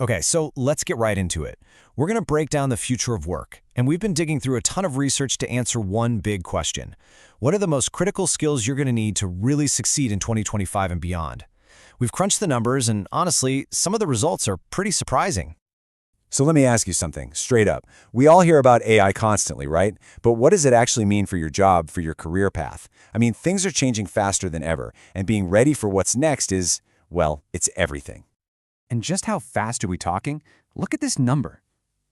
Okay, so let's get right into it. We're going to break down the future of work, and we've been digging through a ton of research to answer one big question. What are the most critical skills you're going to need to really succeed in 2025 and beyond? We've crunched the numbers, and honestly, some of the results are pretty surprising. So let me ask you something, straight up. We all hear about AI constantly, right? But what does it actually mean for your job, for your career path? I mean, things are changing faster than ever, and being ready for what's next is, well, it's everything. And just how fast are we talking? Look at this number,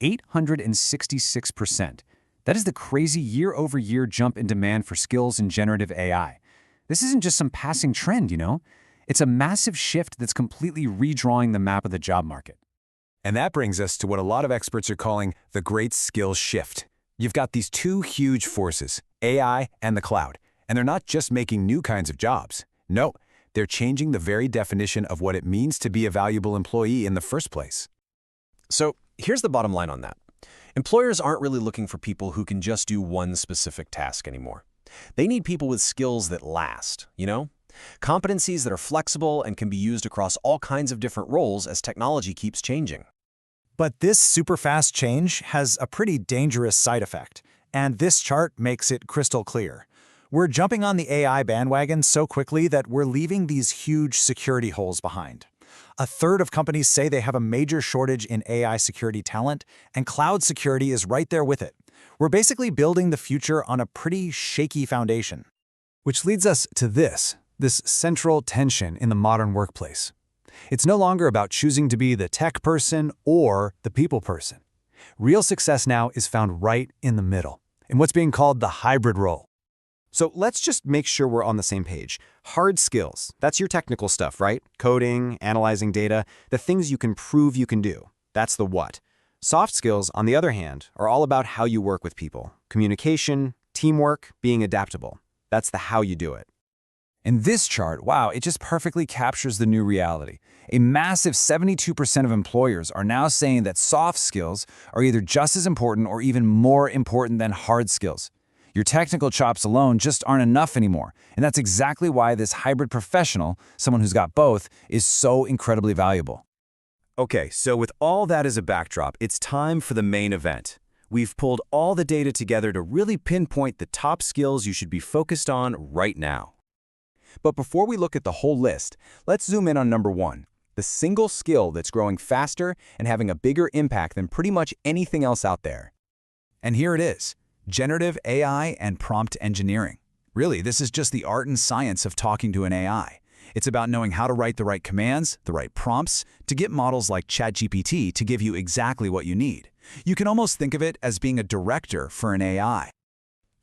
866%. That is the crazy year-over-year jump in demand for skills in generative AI. This isn't just some passing trend, you know? It's a massive shift that's completely redrawing the map of the job market. And that brings us to what a lot of experts are calling the great skills shift. You've got these two huge forces, AI and the cloud, and they're not just making new kinds of jobs. No, they're changing the very definition of what it means to be a valuable employee in the first place. So here's the bottom line on that. Employers aren't really looking for people who can just do one specific task anymore. They need people with skills that last, you know? Competencies that are flexible and can be used across all kinds of different roles as technology keeps changing. But this super fast change has a pretty dangerous side effect, and this chart makes it crystal clear. We're jumping on the AI bandwagon so quickly that we're leaving these huge security holes behind. A third of companies say they have a major shortage in AI security talent, and cloud security is right there with it. We're basically building the future on a pretty shaky foundation. Which leads us to this central tension in the modern workplace. It's no longer about choosing to be the tech person or the people person. Real success now is found right in the middle, in what's being called the hybrid role. So let's just make sure we're on the same page. Hard skills, that's your technical stuff, right? Coding, analyzing data, the things you can prove you can do. That's the what. Soft skills, on the other hand, are all about how you work with people. Communication, teamwork, being adaptable. That's the how you do it. In this chart, wow, it just perfectly captures the new reality. A massive 72% of employers are now saying that soft skills are either just as important or even more important than hard skills. Your technical chops alone just aren't enough anymore, and that's exactly why this hybrid professional, someone who's got both, is so incredibly valuable. Okay, so with all that as a backdrop, it's time for the main event. We've pulled all the data together to really pinpoint the top skills you should be focused on right now. But before we look at the whole list, let's zoom in on number one, the single skill that's growing faster and having a bigger impact than pretty much anything else out there. And here it is, generative AI and prompt engineering. Really, this is just the art and science of talking to an AI. It's about knowing how to write the right commands, the right prompts, to get models like ChatGPT to give you exactly what you need. You can almost think of it as being a director for an AI.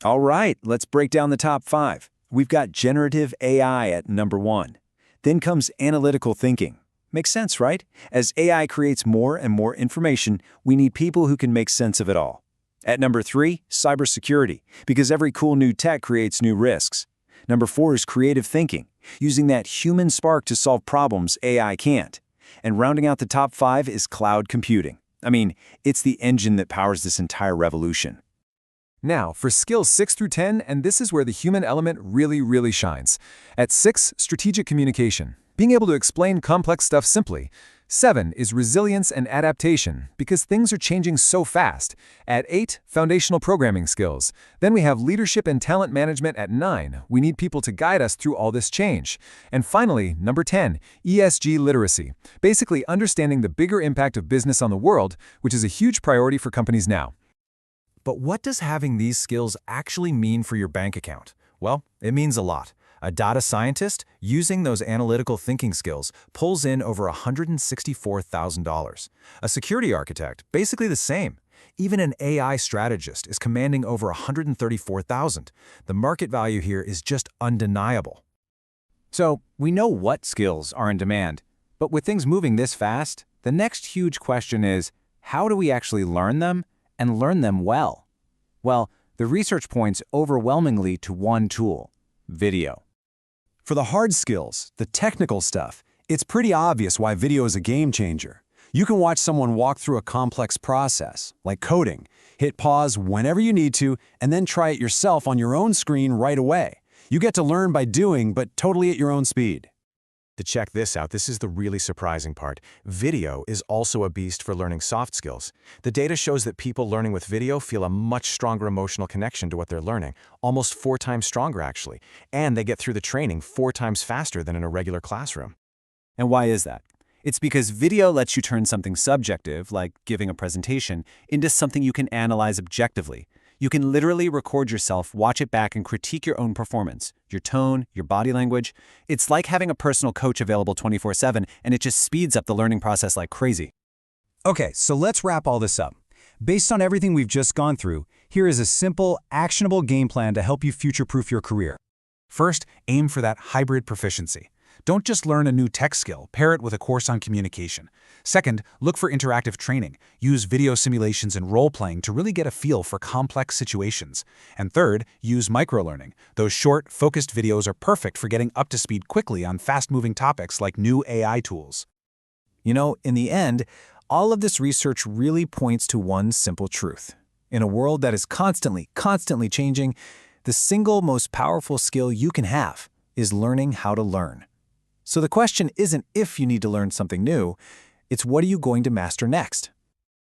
All right, let's break down the top 5. We've got generative AI at number 1. Then comes analytical thinking. Makes sense, right? As AI creates more and more information, we need people who can make sense of it all. At number 3, cybersecurity, because every cool new tech creates new risks. Number 4 is creative thinking, using that human spark to solve problems AI can't. And rounding out the top 5 is cloud computing. I mean, it's the engine that powers this entire revolution. Now, for skills 6 through 10, and this is where the human element really shines. At 6, strategic communication, being able to explain complex stuff simply. 7 is resilience and adaptation, because things are changing so fast. At 8, foundational programming skills. Then we have leadership and talent management at 9. We need people to guide us through all this change. And finally, number 10, ESG literacy, basically understanding the bigger impact of business on the world, which is a huge priority for companies now. But what does having these skills actually mean for your bank account? Well, it means a lot. A data scientist, using those analytical thinking skills, pulls in over $164,000. A security architect, basically the same. Even an AI strategist is commanding over $134,000. The market value here is just undeniable. So, we know what skills are in demand, but with things moving this fast, the next huge question is, how do we actually learn them and learn them well? Well, the research points overwhelmingly to one tool: video. For the hard skills, the technical stuff, it's pretty obvious why video is a game changer. You can watch someone walk through a complex process, like coding, hit pause whenever you need to, and then try it yourself on your own screen right away. You get to learn by doing, but totally at your own speed. To check this out, this is the really surprising part. Video is also a beast for learning soft skills. The data shows that people learning with video feel a much stronger emotional connection to what they're learning, almost 4 times stronger actually, and they get through the training 4 times faster than in a regular classroom. And why is that? It's because video lets you turn something subjective, like giving a presentation, into something you can analyze objectively. You can literally record yourself, watch it back, and critique your own performance, your tone, your body language. It's like having a personal coach available 24/7, and it just speeds up the learning process like crazy. Okay, so let's wrap all this up. Based on everything we've just gone through, here is a simple, actionable game plan to help you future-proof your career. First, aim for that hybrid proficiency. Don't just learn a new tech skill, pair it with a course on communication. Second, look for interactive training. Use video simulations and role-playing to really get a feel for complex situations. And third, use microlearning. Those short, focused videos are perfect for getting up to speed quickly on fast-moving topics like new AI tools. You know, in the end, all of this research really points to one simple truth. In a world that is constantly changing, the single most powerful skill you can have is learning how to learn. So the question isn't if you need to learn something new, it's what are you going to master next?